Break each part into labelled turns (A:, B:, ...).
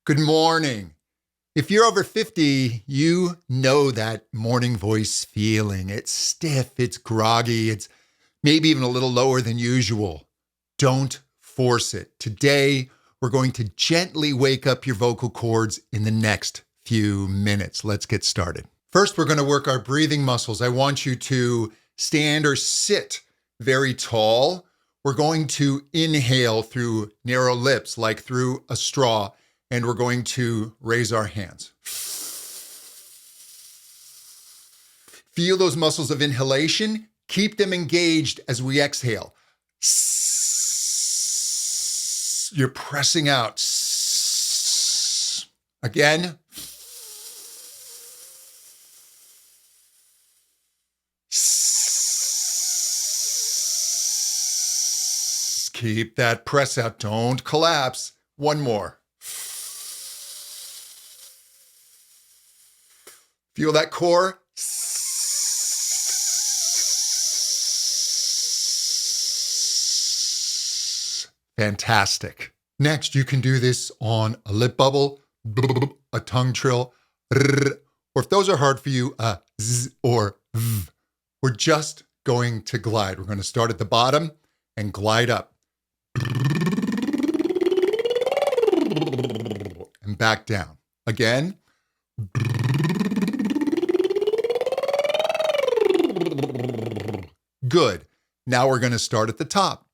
A: Good morning. If you're over 50, you know that morning voice feeling. It's stiff, it's groggy, it's maybe even a little lower than usual. Don't force it. Today, we're going to gently wake up your vocal cords in the next few minutes. Let's get started. First, we're going to work our breathing muscles. I want you to stand or sit very tall. We're going to inhale through narrow lips, like through a straw. And we're going to raise our hands. Feel those muscles of inhalation. Keep them engaged as we exhale. You're pressing out. Again. Keep that press out. Don't collapse. One more. Feel that core? Fantastic. Next, you can do this on a lip bubble, a tongue trill, or if those are hard for you, a z or v. We're just going to glide. We're going to start at the bottom and glide up. And back down. Again. Good. Now we're going to start at the top.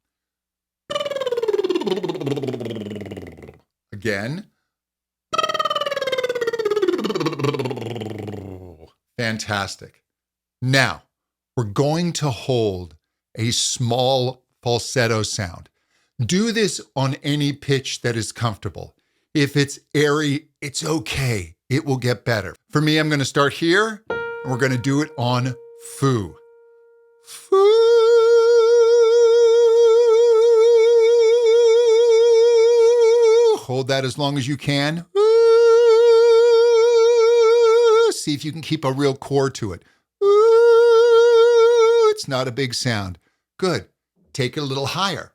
A: Again. Fantastic. Now, we're going to hold a small falsetto sound. Do this on any pitch that is comfortable. If it's airy, it's okay. It will get better. For me, I'm going to start here, and we're going to do it on foo. Foo. Hold that as long as you can. See if you can keep a real chord to it. It's not a big sound. Good. Take it a little higher.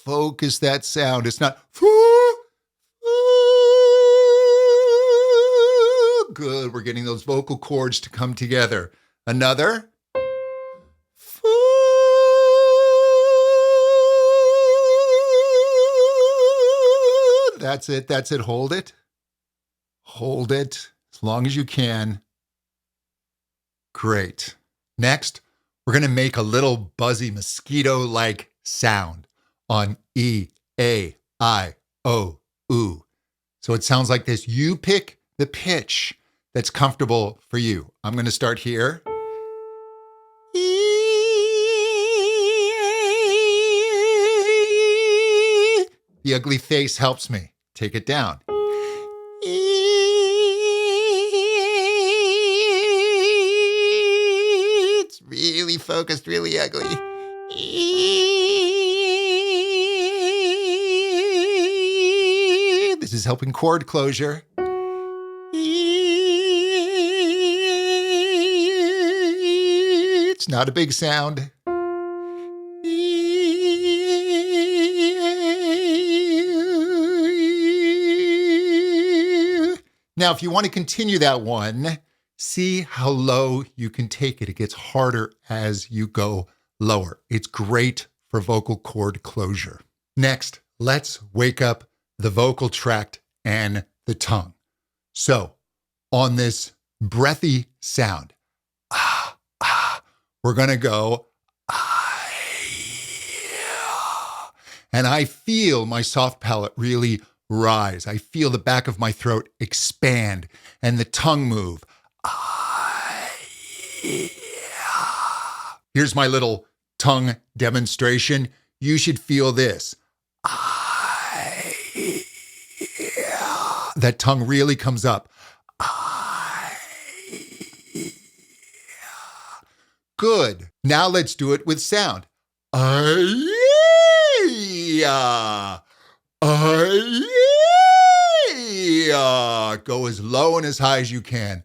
A: Focus that sound. It's not good. We're getting those vocal cords to come together. Another. That's it. That's it. Hold it. Hold it as long as you can. Great. Next, we're going to make a little buzzy mosquito-like sound on E, A, I, O, U. So it sounds like this. You pick the pitch that's comfortable for you. I'm going to start here. The ugly face helps me. Take it down. It's really focused, really ugly. This is helping chord closure. It's not a big sound. Now, if you want to continue that one, see how low you can take it. It gets harder as you go lower. It's great for vocal cord closure. Next, let's wake up the vocal tract and the tongue. So, on this breathy sound, we're going to go, and I feel my soft palate really rise. I feel the back of my throat expand and the tongue move. Here's my little tongue demonstration. You should feel this. That tongue really comes up. Good. Now let's do it with sound. Go as low and as high as you can.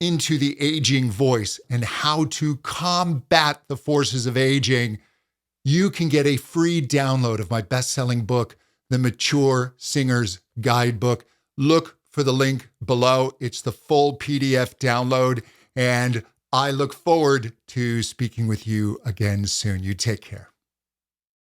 A: into the aging voice and how to combat the forces of aging, you can get a free download of my best-selling book, The Mature Singer's Guidebook. Look for the link below. It's the full PDF download, and I look forward to speaking with you again soon. You take care.